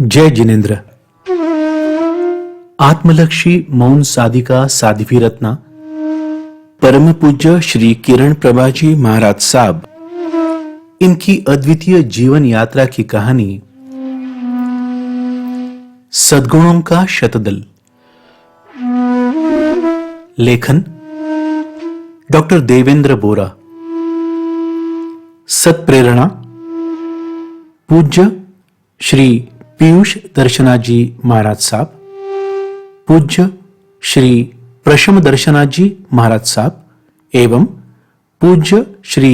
जय जिनेन्द्र। आत्मलक्षी मौन साधिका साध्वी रत्ना परम पूज्य श्री किरण प्रभाजी महाराज साहब, इनकी अद्वितीय जीवन यात्रा की कहानी सद्गुणों का शतदल। लेखन डॉक्टर देवेंद्र बोरा। सत्प्रेरणा पूज्य श्री पीयूष दर्शनाथ जी महाराज साहब, पूज्य श्री प्रशम दर्शनाथ जी महाराज साहब एवं पूज्य श्री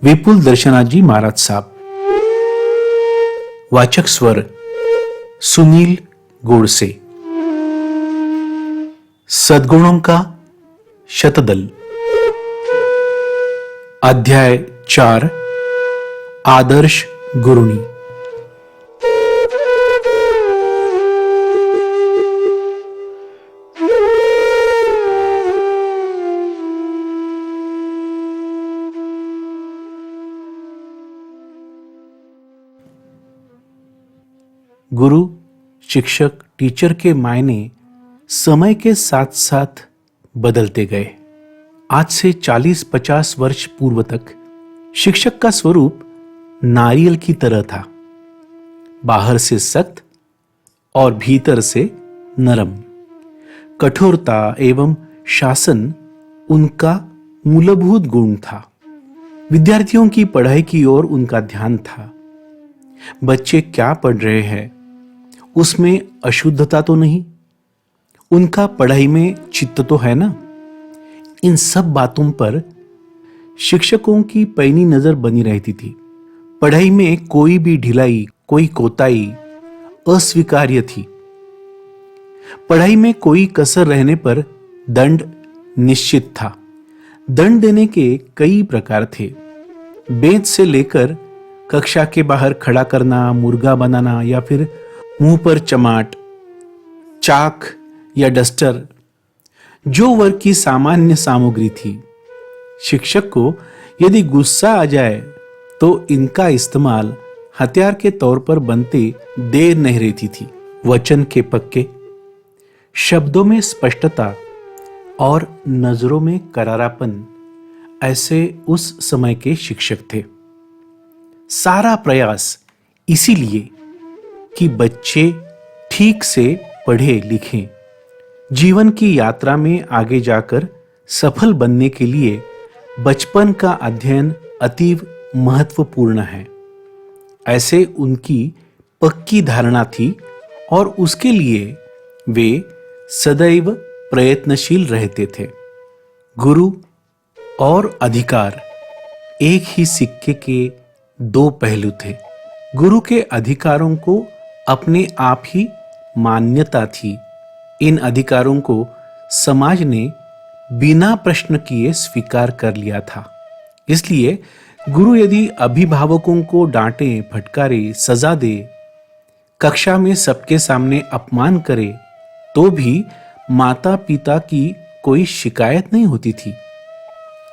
विपुल दर्शनाथ जी महाराज साहब। वाचक स्वर सुनील गोडसे। सद्गुणों का शतदल। अध्याय 4। आदर्श गुरुनी। गुरु, शिक्षक, टीचर के मायने समय के साथ साथ बदलते गए। आज से 40-50 वर्ष पूर्व तक शिक्षक का स्वरूप नारियल की तरह था, बाहर से सख्त और भीतर से नरम। कठोरता एवं शासन उनका मूलभूत गुण था। विद्यार्थियों की पढ़ाई की ओर उनका ध्यान था। बच्चे क्या पढ़ रहे हैं उसमें अशुद्धता तो नहीं, उनका पढ़ाई में चित्त तो है ना। इन सब बातों पर शिक्षकों की पैनी नजर बनी रहती थी। पढ़ाई में कोई भी ढिलाई, कोई कोताही अस्वीकार्य थी। पढ़ाई में कोई कसर रहने पर दंड निश्चित था। दंड देने के कई प्रकार थे। बेंच से लेकर कक्षा के बाहर खड़ा करना, मुर्गा बनाना या फिर मुंह पर चमाट, चाक या डस्टर, जो वर्ग की सामान्य सामग्री थी। शिक्षक को यदि गुस्सा आ जाए तो इनका इस्तेमाल हथियार के तौर पर बनते देर नहीं रहती थी। वचन के पक्के, शब्दों में स्पष्टता और नजरों में करारापन, ऐसे उस समय के शिक्षक थे। सारा प्रयास इसीलिए कि बच्चे ठीक से पढ़े लिखें। जीवन की यात्रा में आगे जाकर सफल बनने के लिए बचपन का अध्ययन अतीव महत्वपूर्ण है, ऐसे उनकी पक्की धारणा थी और उसके लिए वे सदैव प्रयत्नशील रहते थे। गुरु और अधिकार एक ही सिक्के के दो पहलू थे। गुरु के अधिकारों को अपने आप ही मान्यता थी। इन अधिकारों को समाज ने बिना प्रश्न किए स्वीकार कर लिया था। इसलिए गुरु यदि अभिभावकों को डांटे, फटकारे, सजा दे, कक्षा में सबके सामने अपमान करे, तो भी माता पिता की कोई शिकायत नहीं होती थी।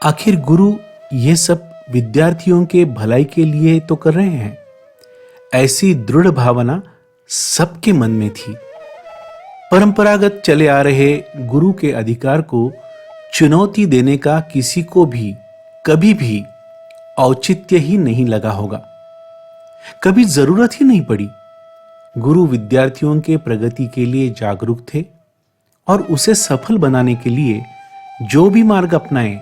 आखिर गुरु ये सब विद्यार्थियों के भलाई के लिए तो कर रहे हैं, ऐसी दृढ़ भावना सबके मन में थी। परंपरागत चले आ रहे गुरु के अधिकार को चुनौती देने का किसी को भी कभी भी औचित्य ही नहीं लगा होगा, कभी जरूरत ही नहीं पड़ी। गुरु विद्यार्थियों के प्रगति के लिए जागरूक थे और उसे सफल बनाने के लिए जो भी मार्ग अपनाए,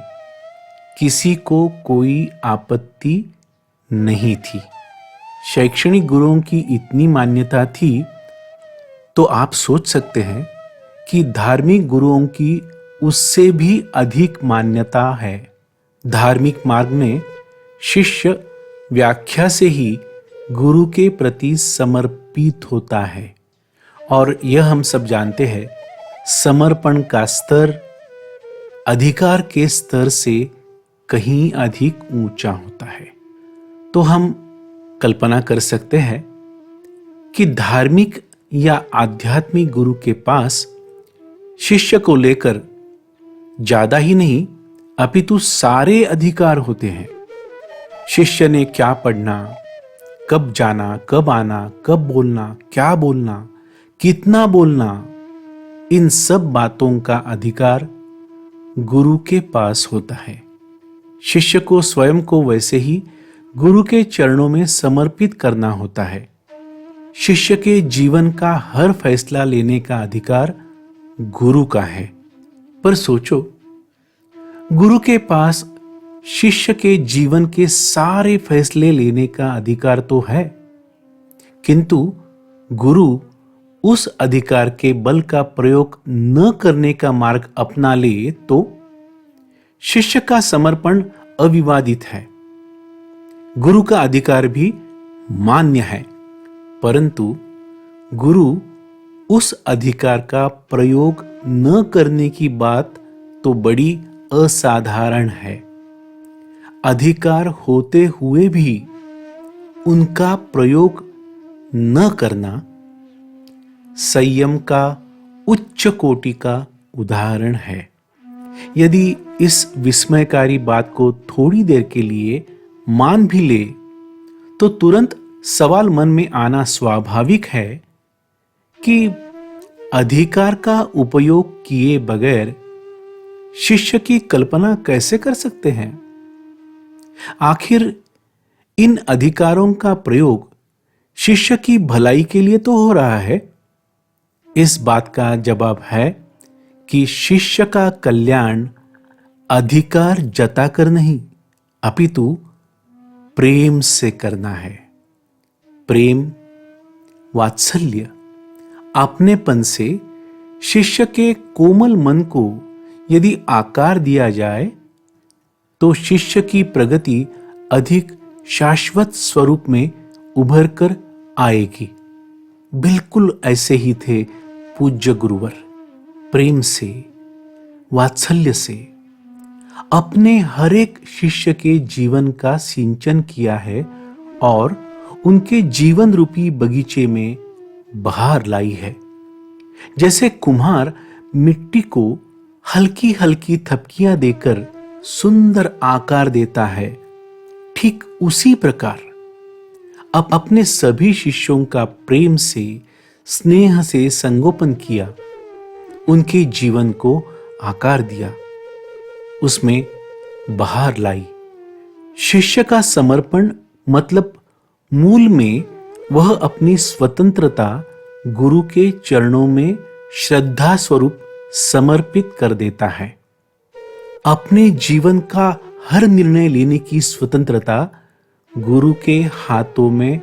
किसी को कोई आपत्ति नहीं थी। शैक्षणिक गुरुओं की इतनी मान्यता थी तो आप सोच सकते हैं कि धार्मिक गुरुओं की उससे भी अधिक मान्यता है। धार्मिक मार्ग में शिष्य व्याख्या से ही गुरु के प्रति समर्पित होता है और यह हम सब जानते हैं, समर्पण का स्तर अधिकार के स्तर से कहीं अधिक ऊंचा होता है। तो हम कल्पना कर सकते हैं कि धार्मिक या आध्यात्मिक गुरु के पास शिष्य को लेकर ज्यादा ही नहीं अपितु सारे अधिकार होते हैं। शिष्य ने क्या पढ़ना, कब जाना, कब आना, कब बोलना, क्या बोलना, कितना बोलना, इन सब बातों का अधिकार गुरु के पास होता है। शिष्य को स्वयं को वैसे ही गुरु के चरणों में समर्पित करना होता है। शिष्य के जीवन का हर फैसला लेने का अधिकार गुरु का है। पर सोचो, गुरु के पास शिष्य के जीवन के सारे फैसले लेने का अधिकार तो है, किंतु गुरु उस अधिकार के बल का प्रयोग न करने का मार्ग अपना ले तो शिष्य का समर्पण अविवादित है। गुरु का अधिकार भी मान्य है, परंतु गुरु उस अधिकार का प्रयोग न करने की बात तो बड़ी असाधारण है। अधिकार होते हुए भी उनका प्रयोग न करना संयम का उच्च कोटि का उदाहरण है। यदि इस विस्मयकारी बात को थोड़ी देर के लिए मान भी ले तो तुरंत सवाल मन में आना स्वाभाविक है कि अधिकार का उपयोग किए बगैर शिष्य की कल्पना कैसे कर सकते हैं। आखिर इन अधिकारों का प्रयोग शिष्य की भलाई के लिए तो हो रहा है। इस बात का जवाब है कि शिष्य का कल्याण अधिकार जताकर नहीं, अपितु प्रेम से करना है। प्रेम, वात्सल्य, अपनेपन से शिष्य के कोमल मन को यदि आकार दिया जाए तो शिष्य की प्रगति अधिक शाश्वत स्वरूप में उभर कर आएगी। बिल्कुल ऐसे ही थे पूज्य गुरुवर। प्रेम से, वात्सल्य से अपने हर एक शिष्य के जीवन का सिंचन किया है और उनके जीवन रूपी बगीचे में बहार लाई है। जैसे कुम्हार मिट्टी को हल्की हल्की थपकियां देकर सुंदर आकार देता है, ठीक उसी प्रकार अब अपने सभी शिष्यों का प्रेम से, स्नेह से संगोपन किया, उनके जीवन को आकार दिया, उसमें बहार लाई। शिष्य का समर्पण मतलब मूल में वह अपनी स्वतंत्रता गुरु के चरणों में श्रद्धा स्वरूप समर्पित कर देता है। अपने जीवन का हर निर्णय लेने की स्वतंत्रता गुरु के हाथों में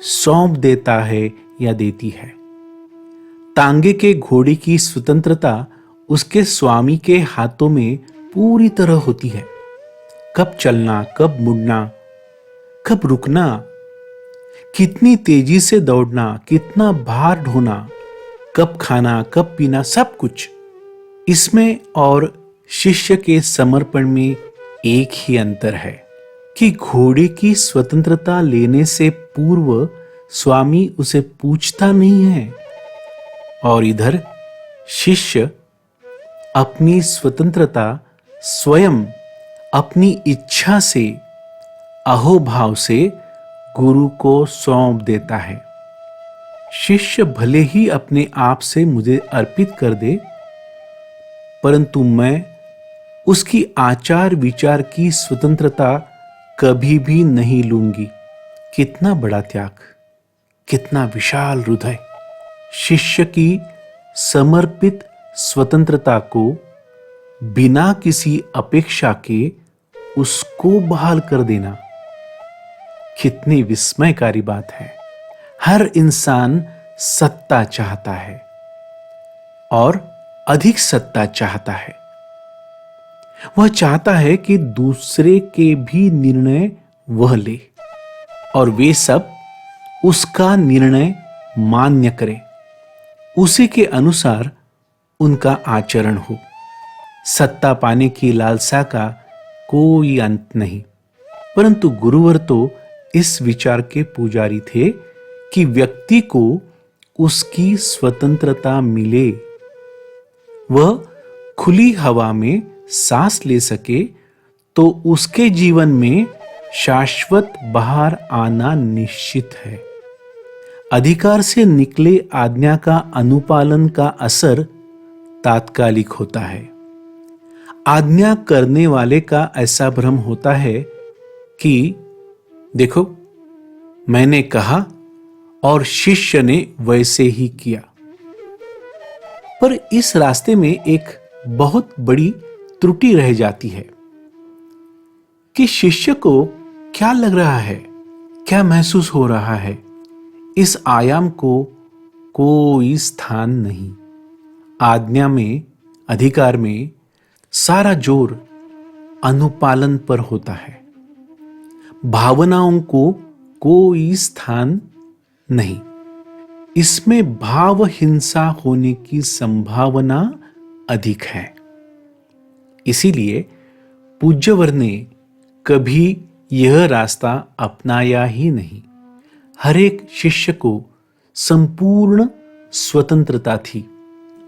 सौंप देता है या देती है। तांगे के घोड़े की स्वतंत्रता उसके स्वामी के हाथों में पूरी तरह होती है। कब चलना, कब मुड़ना, कब रुकना, कितनी तेजी से दौड़ना, कितना भार ढोना, कब खाना, कब पीना, सब कुछ इसमें और शिष्य के समर्पण में एक ही अंतर है कि घोड़े की स्वतंत्रता लेने से पूर्व स्वामी उसे पूछता नहीं है, और इधर शिष्य अपनी स्वतंत्रता स्वयं अपनी इच्छा से, अहोभाव से गुरु को सौंप देता है। शिष्य भले ही अपने आप से मुझे अर्पित कर दे, परंतु मैं उसकी आचार विचार की स्वतंत्रता कभी भी नहीं लूंगी। कितना बड़ा त्याग, कितना विशाल हृदय। शिष्य की समर्पित स्वतंत्रता को बिना किसी अपेक्षा के उसको बहाल कर देना कितनी विस्मयकारी बात है। हर इंसान सत्ता चाहता है और अधिक सत्ता चाहता है। वह चाहता है कि दूसरे के भी निर्णय वह ले और वे सब उसका निर्णय मान्य करें, उसी के अनुसार उनका आचरण हो। सत्ता पाने की लालसा का कोई अंत नहीं। परंतु गुरुवर तो इस विचार के पुजारी थे कि व्यक्ति को उसकी स्वतंत्रता मिले, वह खुली हवा में सांस ले सके, तो उसके जीवन में शाश्वत बाहर आना निश्चित है। अधिकार से निकले आज्ञा का अनुपालन का असर तात्कालिक होता है। आज्ञा करने वाले का ऐसा भ्रम होता है कि देखो, मैंने कहा और शिष्य ने वैसे ही किया। पर इस रास्ते में एक बहुत बड़ी त्रुटि रह जाती है कि शिष्य को क्या लग रहा है, क्या महसूस हो रहा है, इस आयाम को कोई स्थान नहीं। आज्ञा में, अधिकार में सारा जोर अनुपालन पर होता है। भावनाओं को कोई स्थान नहीं। इसमें भाव हिंसा होने की संभावना अधिक है। इसीलिए पूज्यवर ने कभी यह रास्ता अपनाया ही नहीं। हर एक शिष्य को संपूर्ण स्वतंत्रता थी।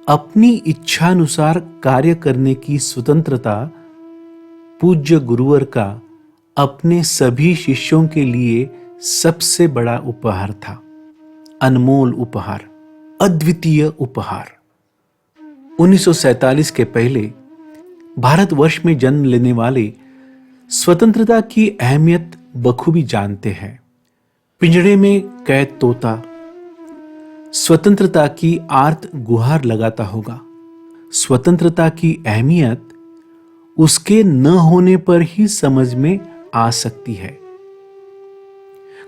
अपनी इच्छानुसार कार्य करने की स्वतंत्रता पूज्य गुरुवर का अपने सभी शिष्यों के लिए सबसे बड़ा उपहार था। अनमोल उपहार, अद्वितीय उपहार। 1947 के पहले भारतवर्ष में जन्म लेने वाले स्वतंत्रता की अहमियत बखूबी जानते हैं। पिंजड़े में कैद तोता स्वतंत्रता की आर्त गुहार लगाता होगा। स्वतंत्रता की अहमियत उसके न होने पर ही समझ में आ सकती है।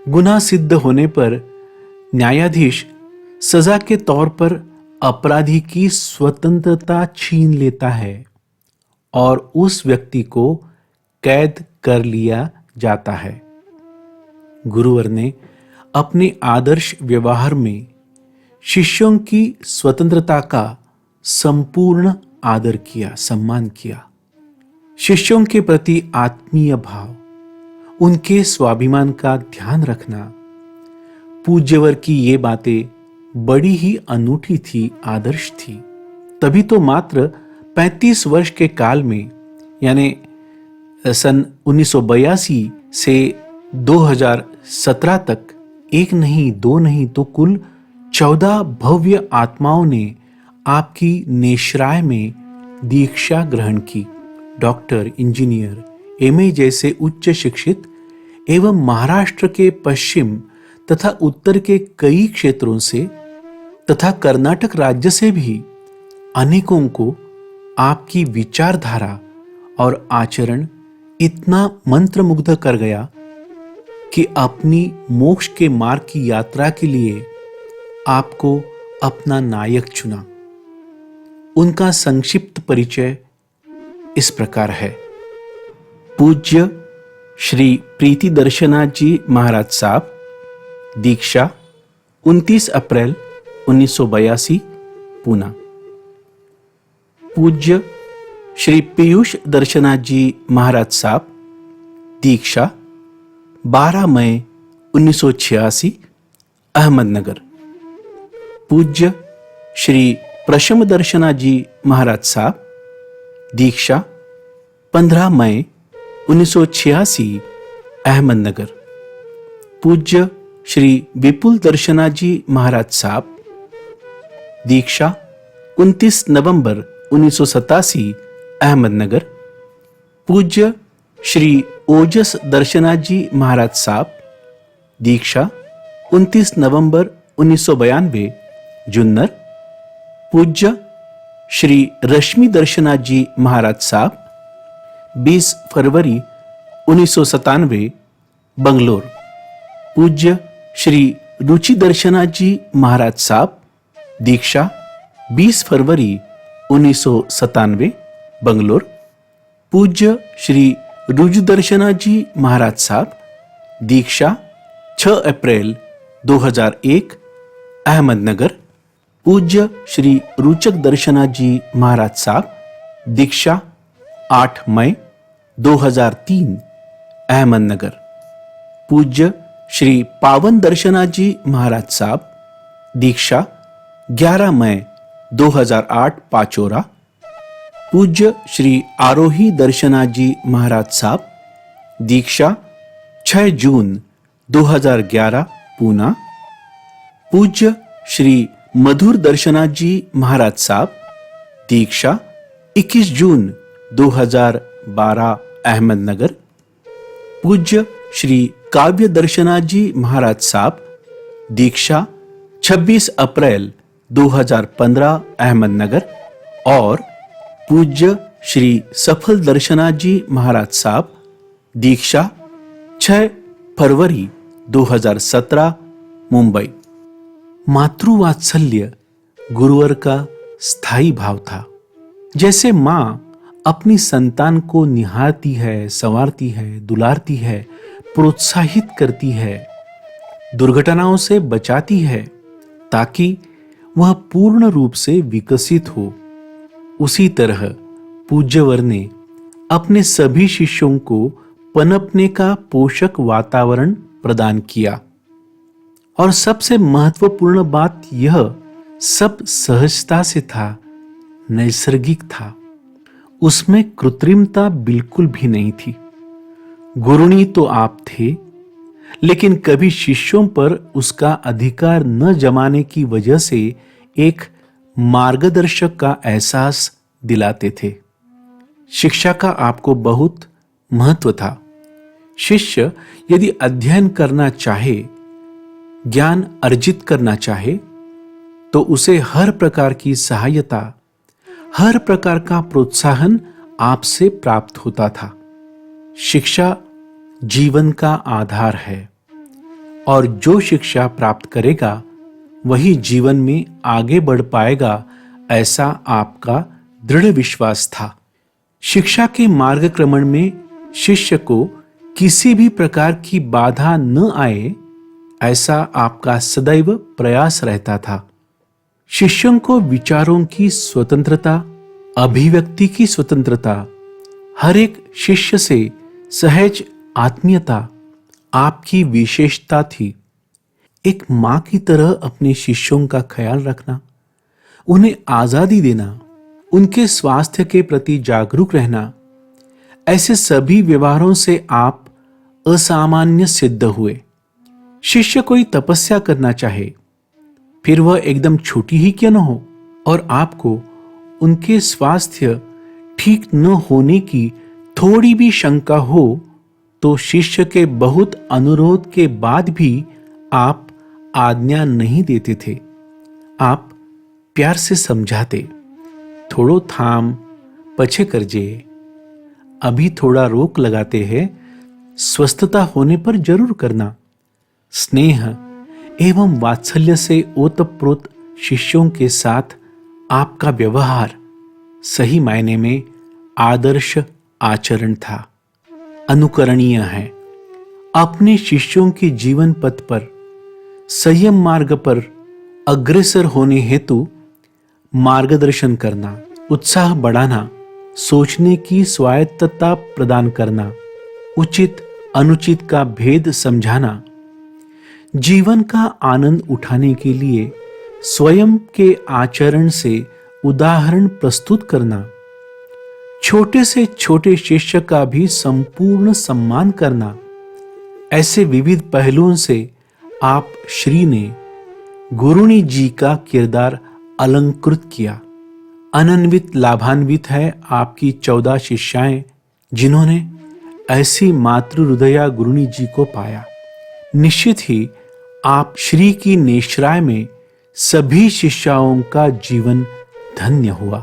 गुनाह सिद्ध होने पर न्यायाधीश सजा के तौर पर अपराधी की स्वतंत्रता छीन लेता है और उस व्यक्ति को कैद कर लिया जाता है। गुरुवर ने अपने आदर्श व्यवहार में शिष्यों की स्वतंत्रता का संपूर्ण आदर किया, सम्मान किया। शिष्यों के प्रति आत्मीय भाव, उनके स्वाभिमान का ध्यान रखना, पूज्यवर की ये बातें बड़ी ही अनूठी थी, आदर्श थी। तभी तो मात्र 35 वर्ष के काल में, यानी सन 1982 से 2017 तक, एक नहीं, दो नहीं, तो कुल 14 भव्य आत्माओं ने आपकी नेशराय में दीक्षा ग्रहण की। डॉक्टर, इंजीनियर, एमए जैसे उच्च शिक्षित एवं महाराष्ट्र के पश्चिम तथा उत्तर के कई क्षेत्रों से तथा कर्नाटक राज्य से भी अनेकों को आपकी विचारधारा और आचरण इतना मंत्रमुग्ध कर गया कि अपनी मोक्ष के मार्ग की यात्रा के लिए आपको अपना नायक चुना। उनका संक्षिप्त परिचय इस प्रकार है। पूज्य श्री प्रीति दर्शनाथ जी महाराज साहब, दीक्षा 29 अप्रैल 1982, पूना। पूज्य श्री पीयूष दर्शनाथ जी महाराज साहब, दीक्षा 12 मई 1986, अहमदनगर। पूज्य श्री प्रशम दर्शनाथ जी महाराज साहब, दीक्षा 15 मई 1986, अहमदनगर। पूज्य श्री विपुल दर्शनाथ जी महाराज साहब, दीक्षा 29 नवंबर 1987, अहमदनगर। पूज्य श्री ओजस दर्शनाथ जी महाराज साहब, दीक्षा 29 नवंबर 1992, जुन्नर। पूज्य श्री रश्मि दर्शनाथ जी महाराज साहब, 20 फरवरी 1997, बंगलोर। पूज्य श्री रुचि दर्शनाथ जी महाराज साहब, दीक्षा 20 फरवरी 1997, बंगलोर। पूज्य श्री रुजु दर्शनाथ जी महाराज साहब, दीक्षा 6 अप्रैल 2001, अहमदनगर। पूज्य श्री रुचक दर्शनाथ जी महाराज साहब, दीक्षा 8 मई 2003, अहमदनगर। पूज्य श्री पावन दर्शनाथ जी महाराज साहब, दीक्षा 11 मई 2008, पाचोरा। पूज्य श्री आरोही दर्शनाथ जी महाराज साहब, दीक्षा 6 जून 2011 पूना, पूज्य श्री मधुर दर्शनाथ जी महाराज साहब, दीक्षा 21 जून 2012 अहमदनगर, पूज्य श्री काव्य दर्शनाथ जी महाराज साहब, दीक्षा 26 अप्रैल 2015 अहमदनगर, और पूज्य श्री सफल दर्शनाथ जी महाराज साहब, दीक्षा 6 फरवरी 2017 मुंबई। मातृवात्सल्य गुरुवर का स्थायी भाव था। जैसे मां अपनी संतान को निहारती है, संवारती है, दुलारती है, प्रोत्साहित करती है, दुर्घटनाओं से बचाती है ताकि वह पूर्ण रूप से विकसित हो, उसी तरह पूज्यवर ने अपने सभी शिष्यों को पनपने का पोषक वातावरण प्रदान किया। और सबसे महत्वपूर्ण बात, यह सब सहजता से था, नैसर्गिक था, उसमें कृत्रिमता बिल्कुल भी नहीं थी। गुरुनी तो आप थे, लेकिन कभी शिष्यों पर उसका अधिकार न जमाने की वजह से एक मार्गदर्शक का एहसास दिलाते थे। शिक्षा का आपको बहुत महत्व था। शिष्य यदि अध्ययन करना चाहे, ज्ञान अर्जित करना चाहे, तो उसे हर प्रकार की सहायता, हर प्रकार का प्रोत्साहन आपसे प्राप्त होता था। शिक्षा जीवन का आधार है और जो शिक्षा प्राप्त करेगा वही जीवन में आगे बढ़ पाएगा, ऐसा आपका दृढ़ विश्वास था। शिक्षा के मार्गक्रमण में शिष्य को किसी भी प्रकार की बाधा न आए, ऐसा आपका सदैव प्रयास रहता था। शिष्यों को विचारों की स्वतंत्रता, अभिव्यक्ति की स्वतंत्रता, हर एक शिष्य से सहज आत्मीयता आपकी विशेषता थी। एक मां की तरह अपने शिष्यों का ख्याल रखना, उन्हें आजादी देना, उनके स्वास्थ्य के प्रति जागरूक रहना, ऐसे सभी व्यवहारों से आप असामान्य सिद्ध हुए। शिष्य कोई तपस्या करना चाहे, फिर वह एकदम छोटी ही क्यों न हो, और आपको उनके स्वास्थ्य ठीक न होने की थोड़ी भी शंका हो, तो शिष्य के बहुत अनुरोध के बाद भी आप आज्ञा नहीं देते थे। आप प्यार से समझाते, थोड़ो थाम, पछे करजे, अभी थोड़ा रोक लगाते हैं, स्वस्थता होने पर जरूर करना। स्नेह एवं वात्सल्य से ओतप्रोत शिष्यों के साथ आपका व्यवहार सही मायने में आदर्श आचरण था, अनुकरणीय है। अपने शिष्यों के जीवन पथ पर, संयम मार्ग पर अग्रसर होने हेतु मार्गदर्शन करना, उत्साह बढ़ाना, सोचने की स्वायत्तता प्रदान करना, उचित अनुचित का भेद समझाना, जीवन का आनंद उठाने के लिए स्वयं के आचरण से उदाहरण प्रस्तुत करना, छोटे से छोटे शिष्य का भी संपूर्ण सम्मान करना, ऐसे विविध पहलुओं से आप श्री ने गुरुनी जी का किरदार अलंकृत किया। अनन्वित लाभान्वित है आपकी 14 शिष्याएं, जिन्होंने ऐसी मातृ हृदया गुरुनी जी को पाया। निश्चित ही आप श्री की नेश्राय में सभी शिष्याओं का जीवन धन्य हुआ।